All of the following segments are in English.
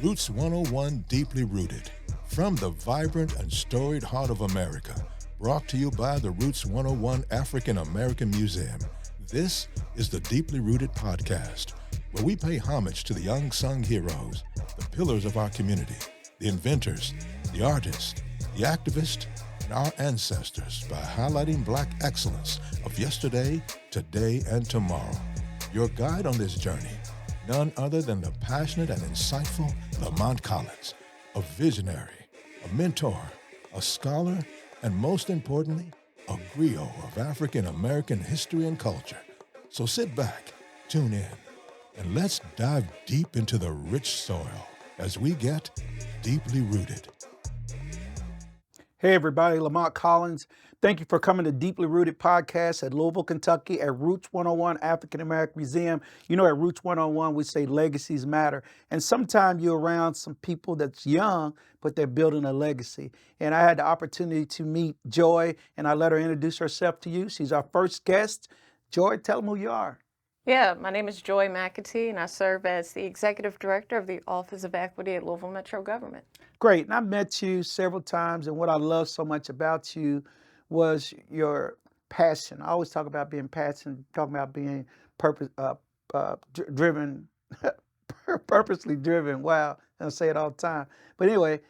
Roots 101 Deeply Rooted. From the vibrant and storied heart of America, brought to you by the Roots 101 African American Museum. This is the Deeply Rooted Podcast, where we pay homage to the unsung heroes, the pillars of our community, the inventors, the artists, the activists, and our ancestors by highlighting Black excellence of yesterday, today, and tomorrow. Your guide on this journey, none other than the passionate and insightful Lamont Collins, a visionary, a mentor, a scholar, and most importantly, a griot of African American history and culture. So sit back, tune in, and let's dive deep into the rich soil as we get deeply rooted. Hey everybody, Lamont Collins. Thank you for coming to Deeply Rooted Podcast at Louisville, Kentucky at Roots 101 African American Museum. You know, at Roots 101, we say legacies matter. And sometimes you're around some people that's young, but they're building a legacy. And I had the opportunity to meet Joi, and I let her introduce herself to you. She's our first guest. Joi, tell them who you are. Yeah, my name is Joi McAtee, and I serve as the Executive Director of the Office of Equity at Louisville Metro Government. Great. And I've met you several times, and what I love so much about you was your passion. I always talk about being passionate, talking about being driven, purposely driven. Wow, I say it all the time. But anyway,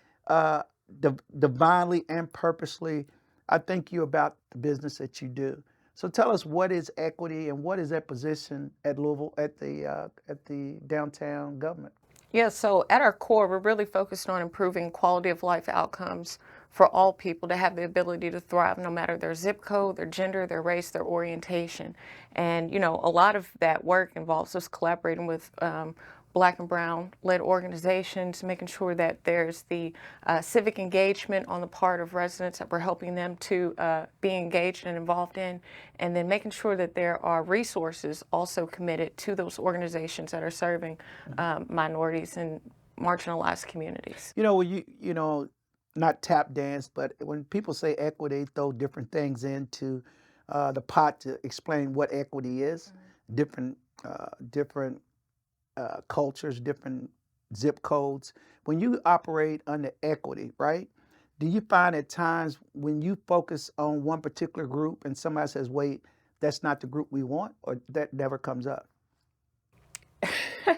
divinely and purposely, I thank you about the business that you do. So tell us, what is equity and what is that position at Louisville at the downtown government? Yeah, so at our core, we're really focused on improving quality of life outcomes for all people to have the ability to thrive no matter their zip code, their gender, their race, their orientation. And, you know, a lot of that work involves us collaborating with Black and Brown-led organizations, making sure that there's the civic engagement on the part of residents that we're helping them to be engaged and involved in, and then making sure that there are resources also committed to those organizations that are serving minorities and marginalized communities. You know, you know, not tap dance, but when people say equity, they throw different things into the pot to explain what equity is. Different cultures, different zip codes. When you operate under equity, right, do you find at times when you focus on one particular group and somebody says, wait, that's not the group we want, or that never comes up?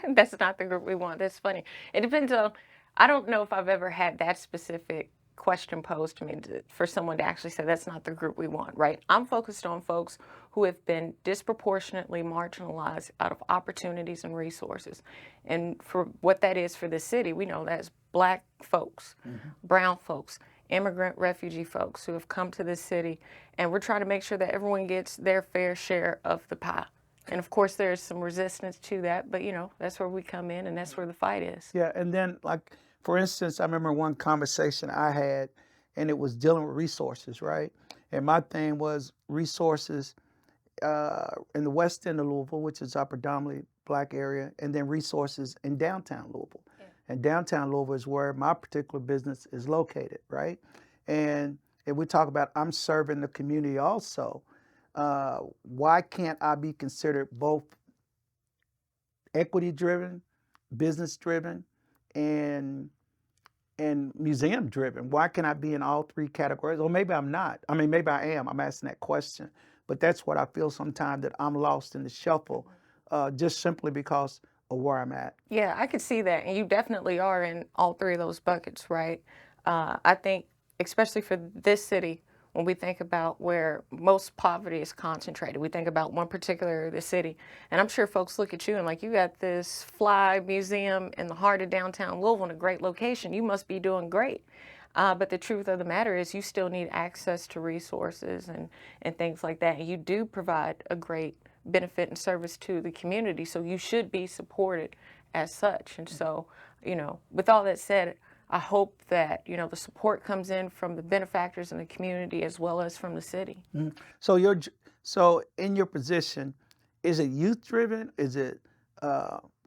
That's not the group we want. That's funny. It depends on, I don't know if I've ever had that specific question posed to me for someone to actually say that's not the group we want, right? I'm focused on folks who have been disproportionately marginalized out of opportunities and resources. And for what that is for the city, we know that's Black folks, brown folks, immigrant refugee folks who have come to this city, and we're trying to make sure that everyone gets their fair share of the pie. And of course there's some resistance to that, but you know, that's where we come in and that's where the fight is. Yeah, and then like, for instance, I remember one conversation I had, and it was dealing with resources, right? And my thing was resources in the west end of Louisville, which is our predominantly Black area, and then resources in downtown Louisville. Yeah. And downtown Louisville is where my particular business is located, right? And if we talk about I'm serving the community also, why can't I be considered both equity-driven, business-driven, and museum-driven? Why can I be in all three categories? Or maybe I'm not. I mean, maybe I am. I'm asking that question. But that's what I feel sometimes, that I'm lost in the shuffle just simply because of where I'm at. Yeah, I could see that. And you definitely are in all three of those buckets, right? I think, especially for this city, when we think about where most poverty is concentrated, we think about one particular area of the city. And I'm sure folks look at you and like, you got this fly museum in the heart of downtown Louisville in a great location. You must be doing great. But the truth of the matter is you still need access to resources and things like that. And you do provide a great benefit and service to the community. So you should be supported as such. And so, you know, with all that said, I hope that, you know, the support comes in from the benefactors in the community as well as from the city. Mm-hmm. So in your position, is it youth driven? Is it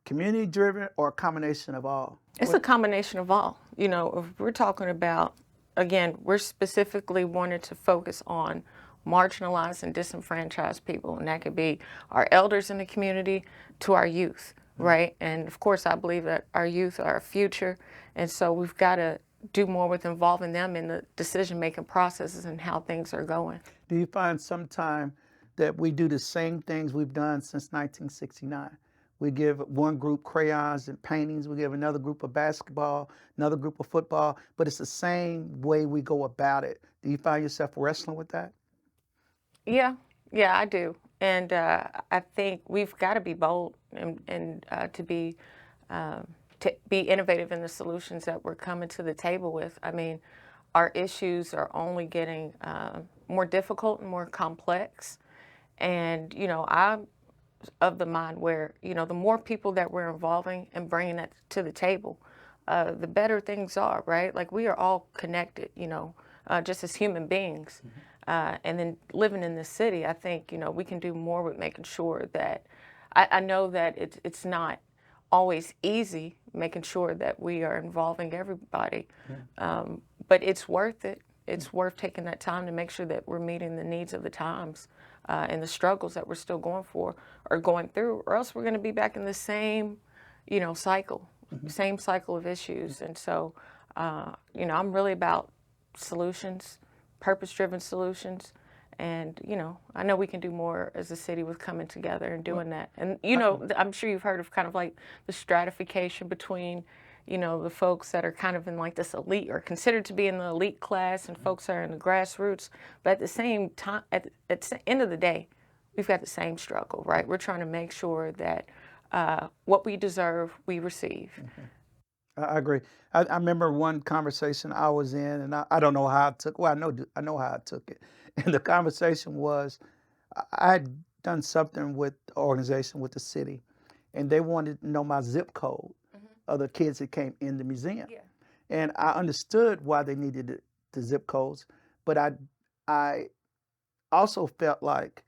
community driven, or a combination of all? It's a combination of all. You know, if we're talking about, again, we're specifically wanted to focus on marginalized and disenfranchised people, and that could be our elders in the community to our youth. right? And of course, I believe that our youth are our future. And so we've got to do more with involving them in the decision-making processes and how things are going. Do you find sometime that we do the same things we've done since 1969? We give one group crayons and paintings, we give another group of basketball, another group of football, but it's the same way we go about it. Do you find yourself wrestling with that? Yeah, yeah, I do. And I think we've got to be bold and to be innovative in the solutions that we're coming to the table with. I mean, our issues are only getting more difficult and more complex. And, I'm of the mind where, the more people that we're involving and bringing that to the table, the better things are, right? Like we are all connected, just as human beings. And then living in the city, I think, we can do more with making sure that I know that it's not always easy making sure that we are involving everybody, but it's worth it. It's worth taking that time to make sure that we're meeting the needs of the times and the struggles that we're still going through, or else we're going to be back in the same, cycle, same cycle of issues. And so, I'm really about solutions, purpose-driven solutions. And, I know we can do more as a city with coming together and doing that. And, I'm sure you've heard of kind of like the stratification between, the folks that are kind of in like this elite or considered to be in the elite class and folks that are in the grassroots. But at the same time, at the end of the day, we've got the same struggle, right? We're trying to make sure that what we deserve, we receive. I agree. I remember one conversation I was in, and I don't know how I took. Well, I know how I took it. And the conversation was, I had done something with the organization with the city, and they wanted to know my zip code of the kids that came in the museum. Yeah. And I understood why they needed the zip codes, but I also felt like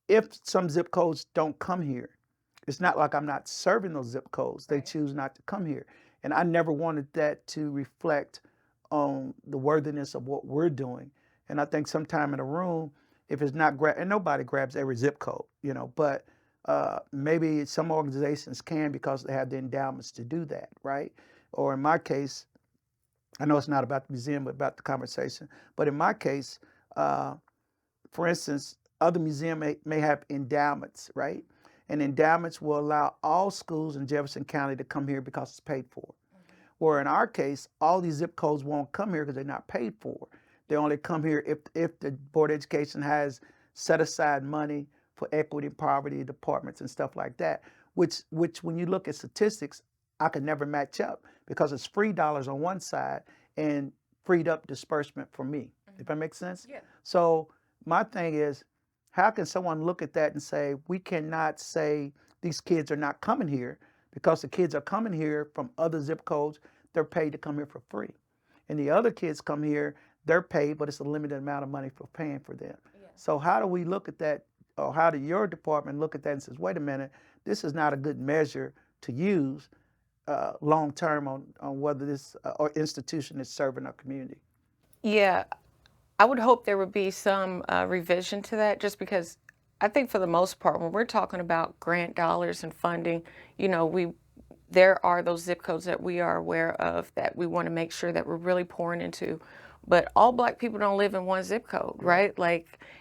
if some zip codes don't come here, it's not like I'm not serving those zip codes. They choose not to come here. And I never wanted that to reflect on the worthiness of what we're doing. And I think sometime in a room, if it's not and nobody grabs every zip code, but maybe some organizations can because they have the endowments to do that, right? Or in my case, I know it's not about the museum, but about the conversation. But in my case, for instance, other museums may have endowments, right? And endowments will allow all schools in Jefferson County to come here because it's paid for. Or in our case, all these zip codes won't come here because they're not paid for. They only come here if the Board of Education has set aside money for equity and poverty departments and stuff like that, which when you look at statistics, I could never match up because it's free dollars on one side and freed up disbursement for me, if that makes sense? Yeah. So my thing is, how can someone look at that and say, we cannot say these kids are not coming here because the kids are coming here from other zip codes, they're paid to come here for free. And the other kids come here, they're paid, but it's a limited amount of money for paying for them. Yeah. So how do we look at that, or how do your department look at that and says, wait a minute, this is not a good measure to use long term on whether this or institution is serving our community? Yeah, I would hope there would be some revision to that, just because I think for the most part, when we're talking about grant dollars and funding, there are those zip codes that we are aware of that we want to make sure that we're really pouring into. But all Black people don't live in one zip code, right?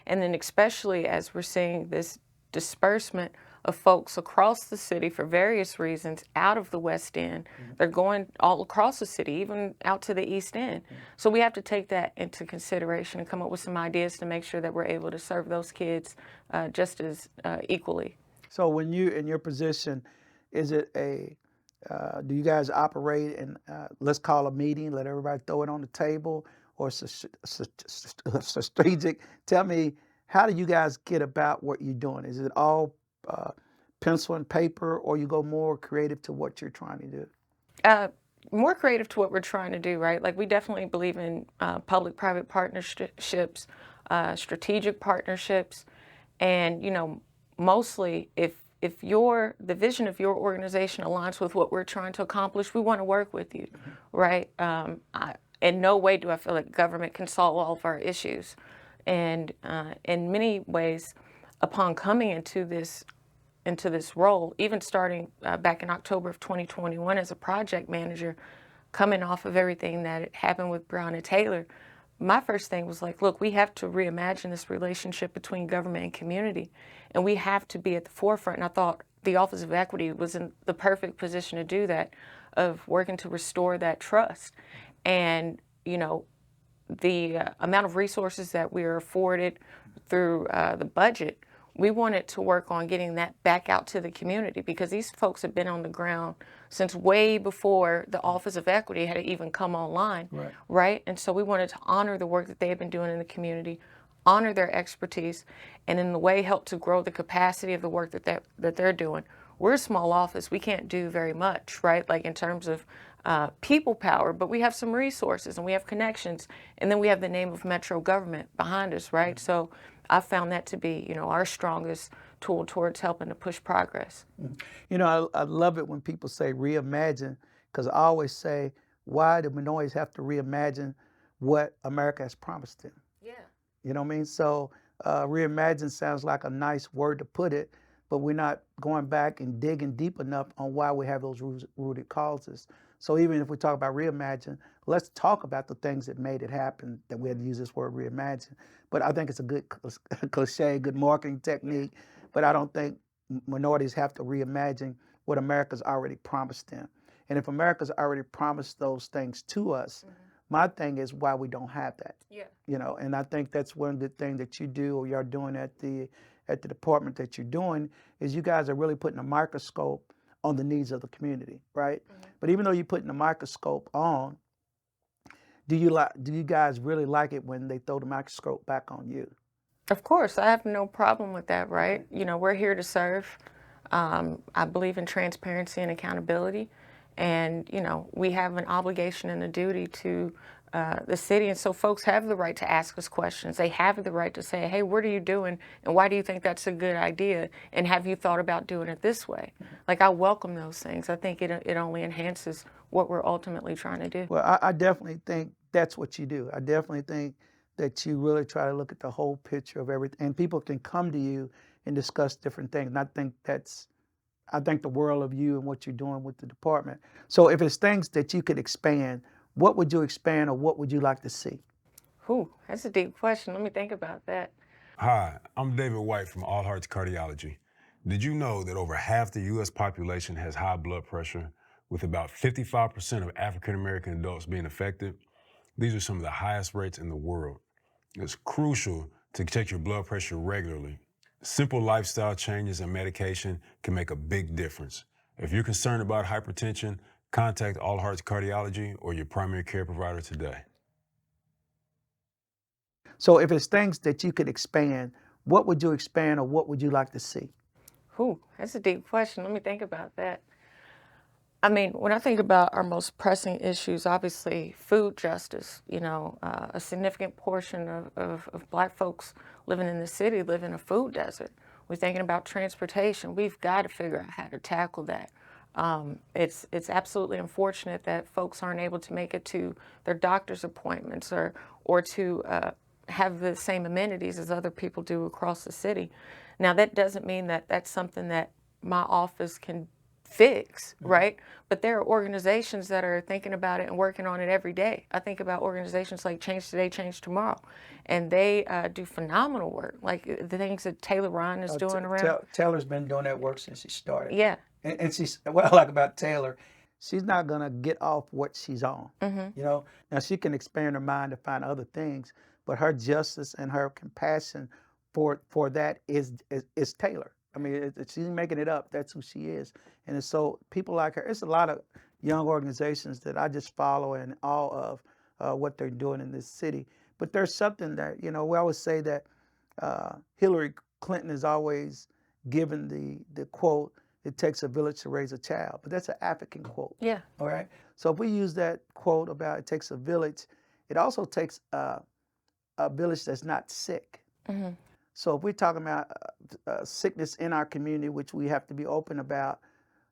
And then especially as we're seeing this disbursement of folks across the city for various reasons out of the West End. They're going all across the city, even out to the East End. So we have to take that into consideration and come up with some ideas to make sure that we're able to serve those kids just as equally. So when you in your position, is it do you guys operate and let's call a meeting, let everybody throw it on the table, or strategic? Tell me, how do you guys get about what you're doing? Is it all pencil and paper, or you go more creative to what you're trying to do? More creative to what we're trying to do, right? Like we definitely believe in public-private partnerships, strategic partnerships, and mostly if the vision of your organization aligns with what we're trying to accomplish, we want to work with you, right? In no way do I feel like government can solve all of our issues, and in many ways, upon coming into this into this role, even starting back in October of 2021 as a project manager, coming off of everything that had happened with Breonna Taylor, my first thing was like, look, we have to reimagine this relationship between government and community, and we have to be at the forefront. And I thought the Office of Equity was in the perfect position to do that, of working to restore that trust. And, you know, the amount of resources that we are afforded through the budget, we wanted to work on getting that back out to the community, because these folks have been on the ground since way before the Office of Equity had even come online, right? And so we wanted to honor the work that they've been doing in the community, honor their expertise, and in the way help to grow the capacity of the work that they're doing. We're a small office. We can't do very much, right? Like in terms of people power, but we have some resources and we have connections, and then we have the name of Metro government behind us, right? So I found that to be, you know, our strongest tool towards helping to push progress. You know, I love it when people say reimagine, because I always say, why do minorities have to reimagine what America has promised them? Yeah. You know what I mean? So reimagine sounds like a nice word to put it, but we're not going back and digging deep enough on why we have those rooted causes. So even if we talk about reimagine, let's talk about the things that made it happen, that we had to use this word reimagine. But I think it's a good cliche, good marketing technique, but I don't think minorities have to reimagine what America's already promised them. And if America's already promised those things to us, my thing is why we don't have that. Yeah. You know, and I think that's one of the things that you do, or you're doing at the department that you're doing, is you guys are really putting a microscope on the needs of the community, right? But even though you're putting a microscope on, do you guys really like it when they throw the microscope back on you? Of course, I have no problem with that, right? You know, we're here to serve. I believe in transparency and accountability. And, you know, we have an obligation and a duty to the city. And so folks have the right to ask us questions. They have the right to say, hey, what are you doing? And why do you think that's a good idea? And have you thought about doing it this way? Like, I welcome those things. I think it only enhances what we're ultimately trying to do. Well, I definitely think that's what you do. I definitely think that you really try to look at the whole picture of everything, and people can come to you and discuss different things. And I think the world of you and what you're doing with the department. So if it's things that you could expand, what would you expand, or what would you like to see? Whew, that's a deep question. Let me think about that. Hi, I'm David White from All Hearts Cardiology. Did you know that over half the U.S. population has high blood pressure, with about 55% of African American adults being affected? These are some of the highest rates in the world. It's crucial to check your blood pressure regularly. Simple lifestyle changes and medication can make a big difference. If you're concerned about hypertension, contact All Hearts Cardiology or your primary care provider today. So if it's things that you could expand, what would you expand, or what would you like to see? Whew, that's a deep question. Let me think about that. I mean, when I think about our most pressing issues, obviously food justice, you know, a significant portion of Black folks living in the city live in a food desert. We're thinking about transportation. We've got to figure out how to tackle that. It's absolutely unfortunate that folks aren't able to make it to their doctor's appointments or to have the same amenities as other people do across the city. Now, that doesn't mean that that's something that my office can fix, right? But there are organizations that are thinking about it and working on it every day. I think about organizations like Change Today, Change Tomorrow, and they do phenomenal work, like the things that Taylor Ryan is doing around. Taylor's been doing that work since she started. Yeah. And she's, what I like about Taylor, she's not gonna get off what she's on. You know, now she can expand her mind to find other things, but her justice and her compassion for that is Taylor. I mean, she's making it up. That's who she is. And so people like her, it's a lot of young organizations that I just follow and all of what they're doing in this city. But there's something that, you know, we always say that Hillary Clinton is always given the quote, "It takes a village to raise a child." But that's an African quote. Yeah. All right. So if we use that quote about it takes a village, it also takes a village that's not sick. So if we're talking about sickness in our community, which we have to be open about,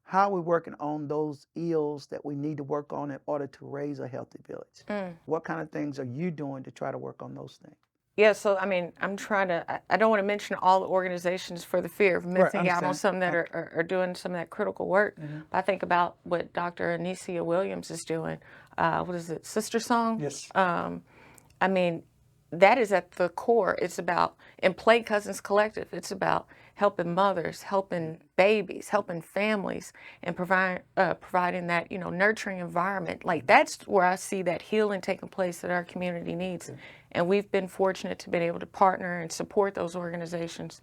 how are we working on those ills that we need to work on in order to raise a healthy village? What kind of things are you doing to try to work on those things? Yeah, so I mean, I'm trying to, I don't want to mention all the organizations for the fear of Right, missing out on understand. some that are doing some of that critical work. But I think about what Dr. Anicia Williams is doing. What is it, Sister Song? Yes. I mean, that is at the core. It's about, in Play Cousins Collective, it's about helping mothers, helping babies, helping families, and providing that, nurturing environment. Like, that's where I see that healing taking place that our community needs. And we've been fortunate to be able to partner and support those organizations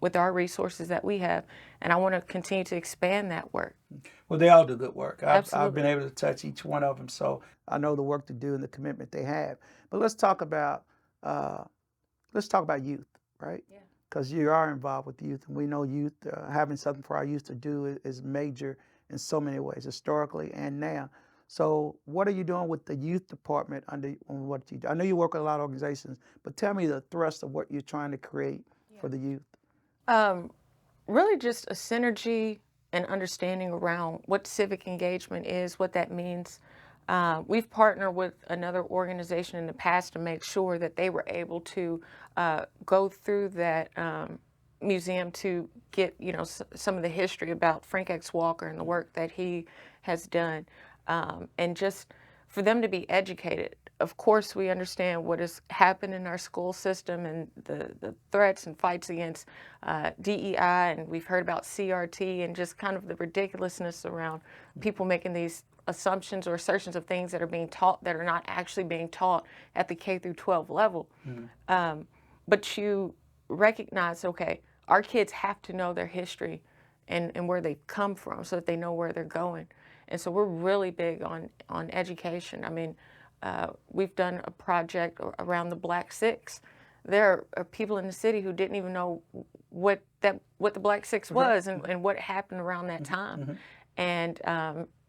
with our resources that we have. And I want to continue to expand that work. Well, they all do good work. I've been Absolutely. able to touch each one of them, so I know the work to do and the commitment they have. But uh, let's talk about youth, right? Yeah. Because you are involved with youth, and we know youth having something for our youth to do is major in so many ways, historically and now. So, what are you doing with the youth department under on what you do? I know you work with a lot of organizations, but tell me the thrust of what you're trying to create for the youth. Um, Really just a synergy and understanding around what civic engagement is, what that means. We've partnered with another organization in the past to make sure that they were able to go through that museum to get, some of the history about Frank X. Walker and the work that he has done, and just for them to be educated. Of course, we understand what has happened in our school system and the threats and fights against DEI, and we've heard about CRT and just kind of the ridiculousness around people making these assumptions or assertions of things that are being taught that are not actually being taught at the K through 12 level. But you recognize, okay, our kids have to know their history and where they've come from so that they know where they're going. And so we're really big on education. I mean, we've done a project around the Black Six. There are people in the city who didn't even know what the Black Six was and what happened around that time. And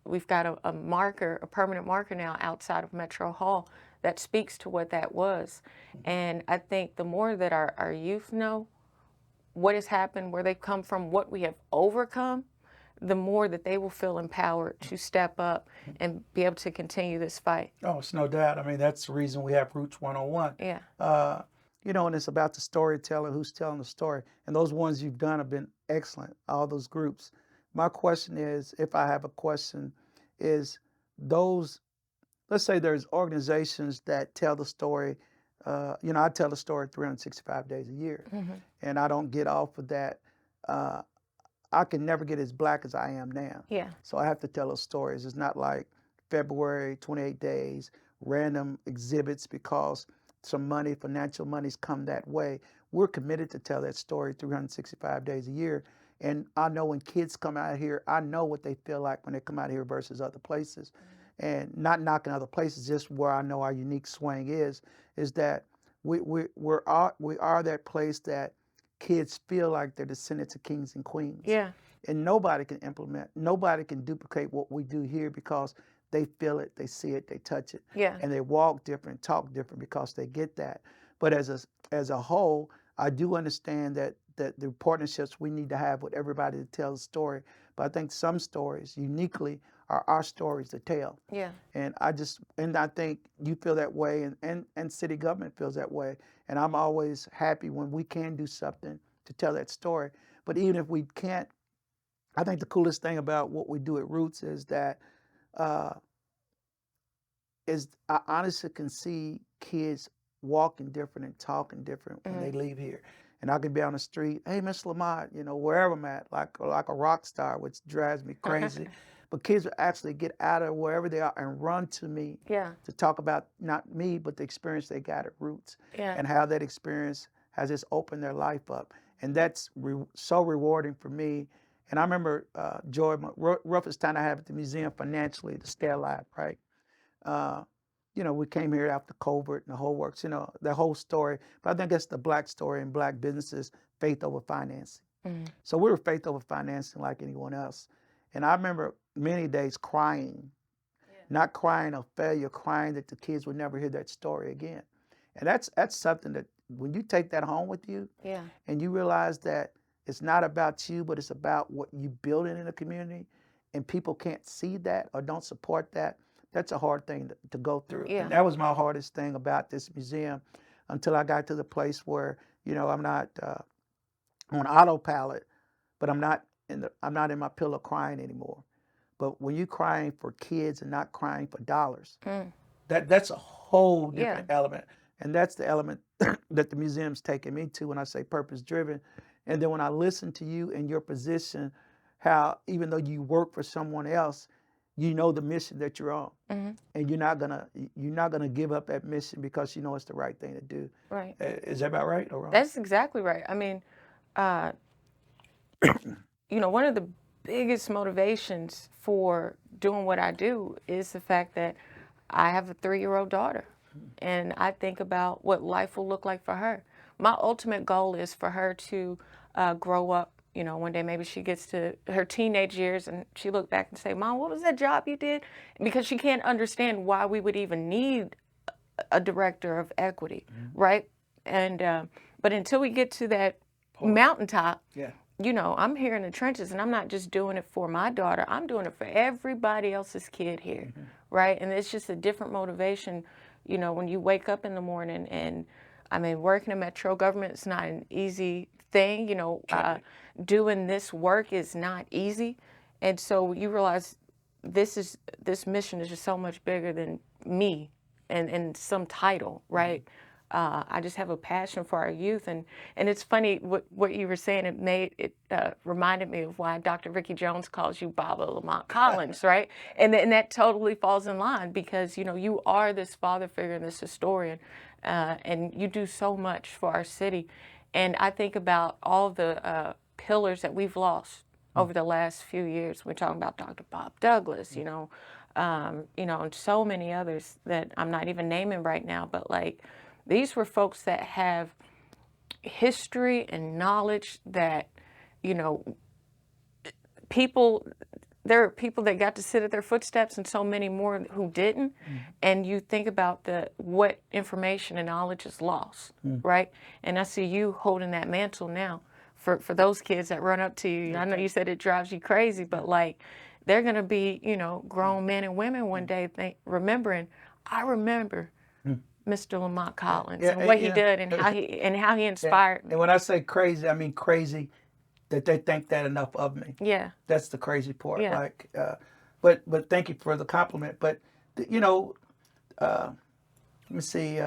we've got a marker, a permanent marker now outside of Metro Hall that speaks to what that was. And I think the more that our youth know what has happened, where they've come from, what we have overcome, the more that they will feel empowered to step up and be able to continue this fight. Oh, it's no doubt. I mean, that's the reason we have Roots 101. Yeah. And it's about the storyteller, who's telling the story. And those ones you've done have been excellent, all those groups. My question is, if I have a question, is those, let's say there's organizations that tell the story. I tell the story 365 days a year, and I don't get off of that. I can never get as black as I am now. Yeah. So I have to tell those stories. It's not like February, 28 days, random exhibits because some money, financial money's come that way. We're committed to tell that story 365 days a year. And I know when kids come out here, I know what they feel like when they come out here versus other places. And not knocking other places, just where I know our unique swing is that we are that place that kids feel like they're descendants of kings and queens. Yeah. And nobody can duplicate what we do here because they feel it, they see it, they touch it. Yeah. And they walk different, talk different because they get that. But as a whole, I do understand that the partnerships we need to have with everybody to tell the story. But I think some stories uniquely are our stories to tell. Yeah. And I think you feel that way, and city government feels that way. And I'm always happy when we can do something to tell that story. But even if we can't, I think the coolest thing about what we do at Roots is that I honestly can see kids walking different and talking different when they leave here. And I can be on the street, hey, Miss Lamont, wherever I'm at, like a rock star, which drives me crazy. But kids will actually get out of wherever they are and run to me Yeah. to talk about not me, but the experience they got at Roots Yeah. and how that experience has just opened their life up. And that's so rewarding for me. And I remember Joi, roughest time I had at the museum financially to stay alive, right? We came here after COVID and the whole works, the whole story. But I think that's the black story in black businesses, faith over financing. So we were faith over financing like anyone else. And I remember many days crying, not crying of failure, crying that the kids would never hear that story again. And that's something that when you take that home with you, Yeah. and you realize that it's not about you, but it's about what you building in a community, and people can't see that or don't support that, that's a hard thing to go through. Yeah. And that was my hardest thing about this museum. until I got to the place where, I'm not on autopilot, but I'm not in my pillow crying anymore. But when you're crying for kids and not crying for dollars, that's a whole different element. And that's the element that the museum's taking me to when I say purpose driven. And then when I listen to you in your position, how even though you work for someone else, you know the mission that you're on, and you're not gonna give up that mission because you know it's the right thing to do. Right. Is that about right or wrong? That's exactly right. I mean, one of the biggest motivations for doing what I do is the fact that I have a 3-year-old daughter, and I think about what life will look like for her. My ultimate goal is for her to grow up. One day maybe she gets to her teenage years and she look back and say, "Mom, what was that job you did?" Because she can't understand why we would even need a director of equity, right? And but until we get to that mountaintop, I'm here in the trenches, and I'm not just doing it for my daughter. I'm doing it for everybody else's kid here, right? And it's just a different motivation, when you wake up in the morning. And I mean, working in Metro government is not an easy thing. Doing this work is not easy, and so you realize this mission is just so much bigger than me and some title, right? I just have a passion for our youth, and it's funny what you were saying. It reminded me of why Dr. Ricky Jones calls you Baba Lamont Collins, right? And that totally falls in line because you are this father figure and this historian, and you do so much for our city. And I think about all the pillars that we've lost over the last few years. We're talking about Dr. Bob Douglas, and so many others that I'm not even naming right now. But like, these were folks that have history and knowledge that, there are people that got to sit at their footsteps and so many more who didn't. And you think about what information and knowledge is lost, right? And I see you holding that mantle now for those kids that run up to you. I know you said it drives you crazy, but like, they're going to be, grown men and women one day remembering, I remember Mr. Lamont Collins and what he did and how he inspired me. And when I say crazy, I mean crazy that they think that enough of me. Yeah. That's the crazy part. Yeah. Like, but thank you for the compliment. But let me see.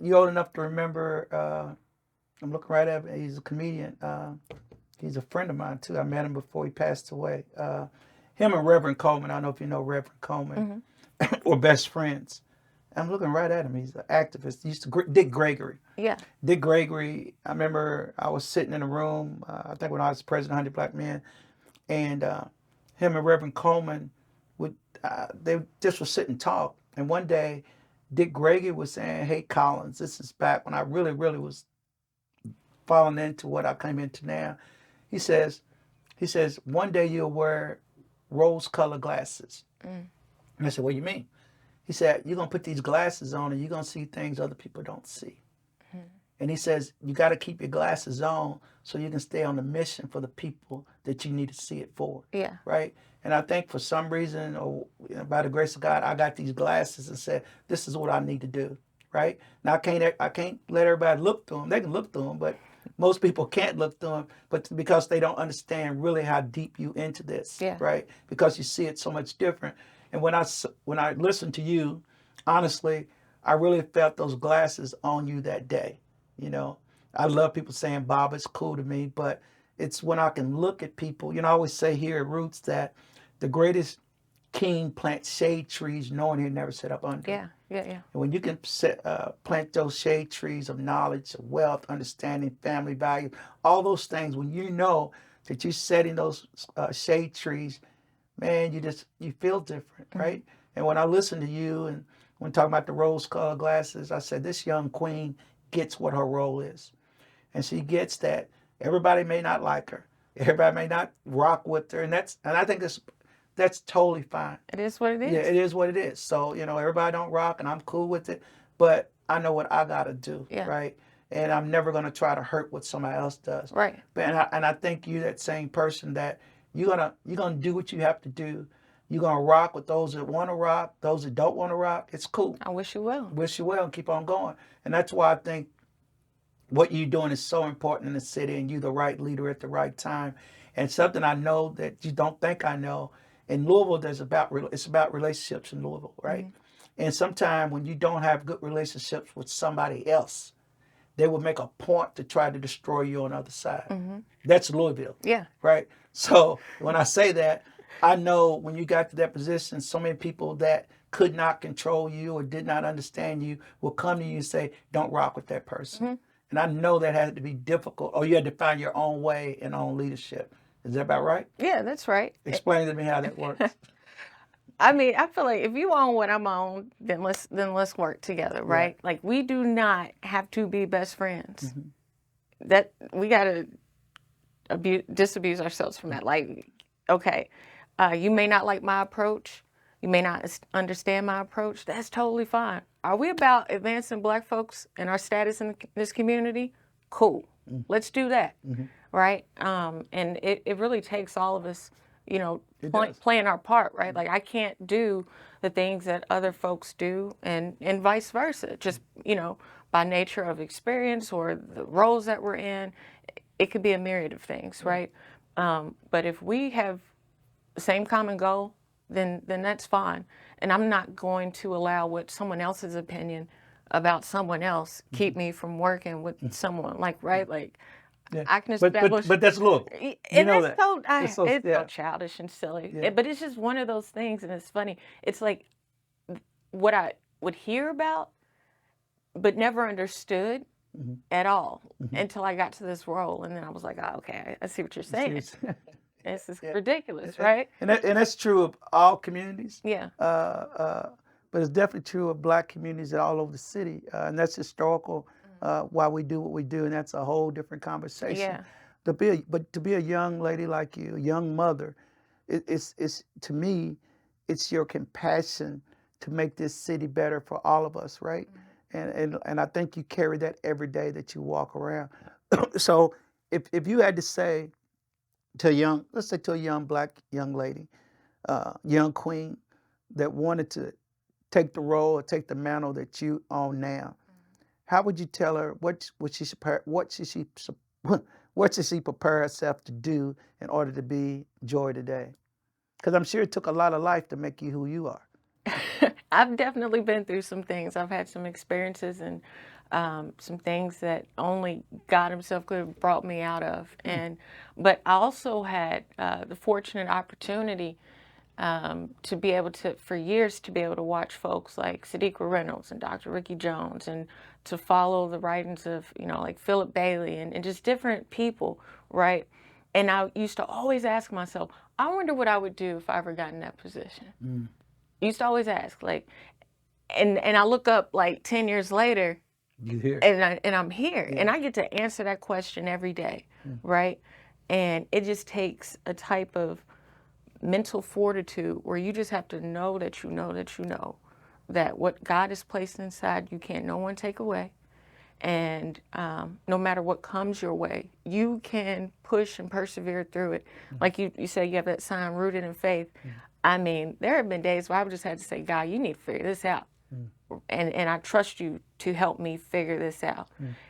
You old enough to remember? I'm looking right at him. He's a comedian. He's a friend of mine too. I met him before he passed away. Him and Reverend Coleman. I don't know if you know Reverend Coleman. Were best friends. I'm looking right at him. He's an activist. He used to Dick Gregory. Yeah. Dick Gregory. I remember I was sitting in a room. I think when I was president of 100 Black Men, and him and Reverend Coleman they just would sit and talk. And one day, Dick Gregory was saying, "Hey Collins, this is back when I really, really was falling into what I came into now." He says, one day you'll wear rose-colored glasses. And I said, "What do you mean?" He said, "You're going to put these glasses on and you're going to see things other people don't see." And he says, "You got to keep your glasses on so you can stay on the mission for the people that you need to see it for." Yeah. Right? And I think for some reason, or by the grace of God, I got these glasses and said, this is what I need to do. Right? Now, I can't let everybody look through them. They can look through them, but most people can't look through them, but because they don't understand really how deep you into this. Yeah. Right? Because you see it so much different. And when I listened to you, honestly, I really felt those glasses on you that day. I love people saying Bob is cool to me, but it's when I can look at people. I always say here at Roots that the greatest king plants shade trees knowing he'll never sit up under. Yeah. And when you can plant those shade trees of knowledge, of wealth, understanding, family value, all those things, when you know that you're setting those shade trees, man, you feel different, right? And when I listen to you and when talking about the rose-colored glasses, I said, this young queen gets what her role is. And she gets that everybody may not like her. Everybody may not rock with her. And I think that's totally fine. It is what it is. Yeah, it is what it is. So, everybody don't rock and I'm cool with it. But I know what I got to do, right? And I'm never going to try to hurt what somebody else does. Right. And I think you that same person that you're gonna do what you have to do You're going to rock with those that want to rock, those that don't want to rock. It's cool. I wish you well. Wish you well and keep on going. And that's why I think what you're doing is so important in the city, and you're the right leader at the right time. And something I know that you don't think I know, in Louisville, it's about relationships in Louisville, right? And sometimes when you don't have good relationships with somebody else, they will make a point to try to destroy you on the other side. That's Louisville. Yeah. Right? So when I say that, I know when you got to that position, so many people that could not control you or did not understand you will come to you and say, don't rock with that person. And I know that had to be difficult, or you had to find your own way and own leadership. Is that about right? Yeah, that's right. Explain to me how that works. I mean, I feel like if you own what I'm on, then let's work together, right? Like, we do not have to be best friends. That we gotta disabuse ourselves from that. Like, okay, you may not like my approach, you may not understand my approach. That's totally fine. Are we about advancing Black folks and our status in this community? Cool. Let's do that, right? And it really takes all of us, you know, playing our part, right? Like, I can't do the things that other folks do, and vice versa. Just, you know, by nature of experience or the roles that we're in, it could be a myriad of things, right? But if we have the same common goal, then that's fine. And I'm not going to allow what someone else's opinion about someone else keep me from working with someone, like, right? Like, I can establish. But that's Louisville. And know that's that. it's so childish and silly. But it's just one of those things, and it's funny. It's like what I would hear about, but never understood at all until I got to this role, and then I was like, oh, okay, I see what you're saying. This is ridiculous, right? And that's true of all communities. Yeah. But it's definitely true of Black communities all over the city, and that's historical. Why we do what we do, and that's a whole different conversation. Yeah. But to be a young lady like you, a young mother, it's to me, it's your compassion to make this city better for all of us, right? And I think you carry that every day that you walk around. So if you had to say to a young Black young lady, young queen that wanted to take the role or take the mantle that you own now, how would you tell her what should she prepare herself to do in order to be Joi today? Because I'm sure it took a lot of life to make you who you are. I've definitely been through some things. I've had some experiences and some things that only God Himself could have brought me out of. But I also had the fortunate opportunity to be able to, for years, to be able to watch folks like Sadiqa Reynolds and Dr. Ricky Jones, and to follow the writings of, you know, like Philip Bailey and just different people, right? And I used to always ask myself, I wonder what I would do if I ever got in that position. I used to always ask, like, and I look up like 10 years later, and I'm here, and I get to answer that question every day, right? And it just takes a type of mental fortitude where you just have to know that you know that you know that what God has placed inside you can't no one take away. And no matter what comes your way, you can push and persevere through it. Like you say, you have that sign, rooted in faith. I mean, there have been days where I would just have to say, God, you need to figure this out. And I trust you to help me figure this out.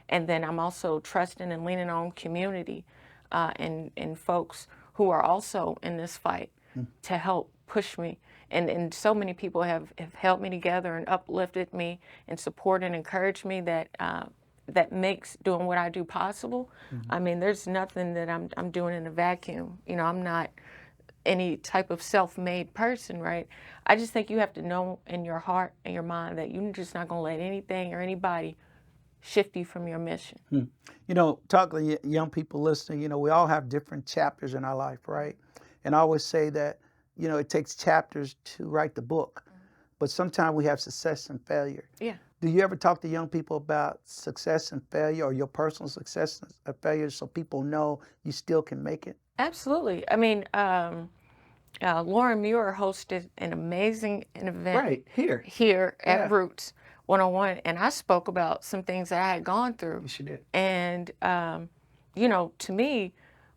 And then I'm also trusting and leaning on community and folks who are also in this fight to help push me. And so many people have held me together and uplifted me and supported and encouraged me that that makes doing what I do possible. I mean, there's nothing that I'm doing in a vacuum. You know, I'm not any type of self-made person, right? I just think you have to know in your heart and your mind that you're just not going to let anything or anybody shift you from your mission. You know, talking to young people listening, you know, we all have different chapters in our life, right? And I always say that, you know, it takes chapters to write the book, but sometimes we have success and failure. Yeah. Do you ever talk to young people about success and failure, or your personal success and failure, so people know you still can make it? Absolutely. I mean, Lauren Muir hosted an amazing event here at Roots 101, and I spoke about some things that I had gone through. Yes, you did. And, you know, to me,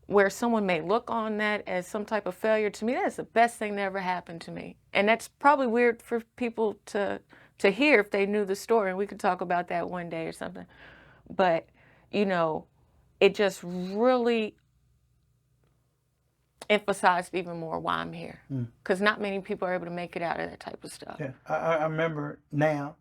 where someone may look on that as some type of failure, to me, that's the best thing that ever happened to me. And that's probably weird for people to hear if they knew the story, and we could talk about that one day or something. But, you know, it just really emphasized even more why I'm here. Because not many people are able to make it out of that type of stuff. Yeah, I remember now,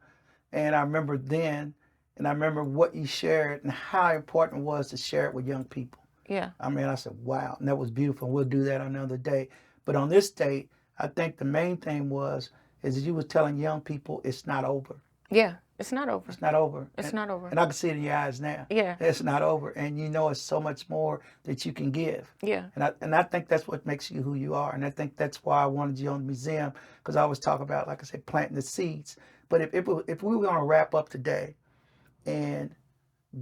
and I remember then, and I remember what you shared and how important it was to share it with young people. Yeah. I mean, I said, wow, and that was beautiful. We'll do that another day. But on this day, I think the main thing is that you was telling young people it's not over. Yeah, it's not over. It's not over. It's not over. And I can see it in your eyes now. Yeah. It's not over. And you know it's so much more that you can give. Yeah. And I think that's what makes you who you are. And I think that's why I wanted you on the museum, because I always talk about, like I said, planting the seeds. But if we were going to wrap up today and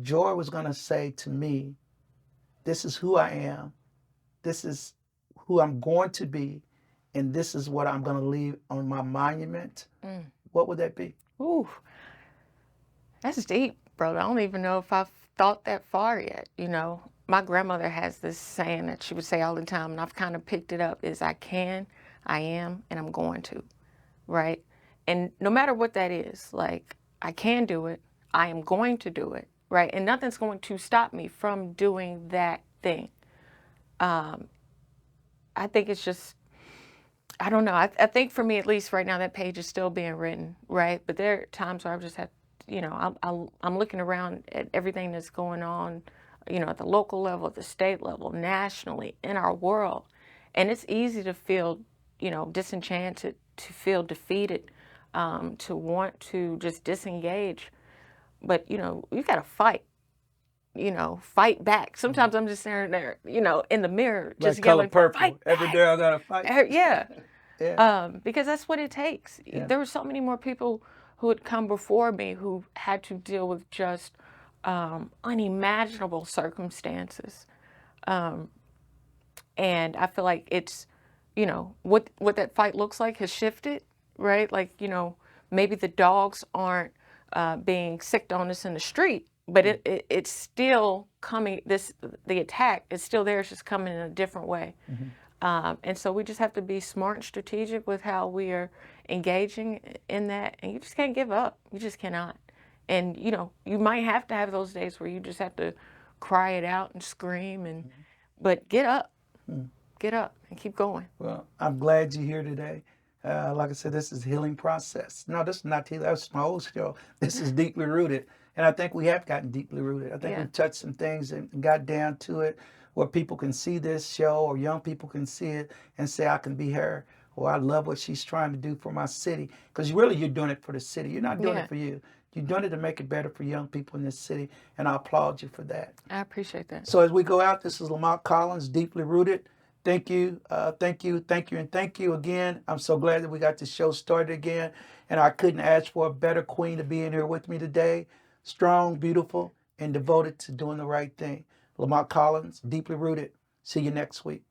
Joi was going to say to me, this is who I am, this is who I'm going to be, and this is what I'm going to leave on my monument, what would that be? Ooh, that's deep, brother. I don't even know if I've thought that far yet. You know, my grandmother has this saying that she would say all the time, and I've kind of picked it up, is I can, I am, and I'm going to, right? And no matter what that is, like, I can do it, I am going to do it, right? And nothing's going to stop me from doing that thing. I think it's just, I don't know. I think for me, at least right now, that page is still being written, right? But there are times where I've just had, you know, I'm looking around at everything that's going on, you know, at the local level, at the state level, nationally, in our world. And it's easy to feel, you know, disenchanted, to feel defeated, to want to just disengage. But, you know, you got to fight. You know, fight back. Sometimes I'm just standing there, you know, in the mirror, just Like Color yelling, Purple. fight Every back. day I got to fight. Yeah. Yeah. Because that's what it takes. Yeah. There were so many more people who had come before me who had to deal with just unimaginable circumstances. And I feel like it's, you know, what that fight looks like has shifted, right? Like, you know, maybe the dogs aren't being sicked on us in the street, but it's still coming, the attack is still there, it's just coming in a different way. And so we just have to be smart and strategic with how we are engaging in that. And you just can't give up. You just cannot. And, you know, you might have to have those days where you just have to cry it out and scream, and but get up. Get up and keep going. Well, I'm glad you're here today. Like I said, this is healing process. No, this is not healing. That's my old show. This is deeply rooted. And I think we have gotten deeply rooted. I think we've touched some things and got down to it where people can see this show, or young people can see it and say, I can be her, or I love what she's trying to do for my city. Because really, you're doing it for the city. You're not doing it for you. You're doing it to make it better for young people in this city, and I applaud you for that. I appreciate that. So as we go out, this is Lamont Collins, Deeply Rooted. Thank you, thank you, thank you, and thank you again. I'm so glad that we got this show started again, and I couldn't ask for a better queen to be in here with me today. Strong, beautiful, and devoted to doing the right thing. Lamont Collins, Deeply Rooted. See you next week.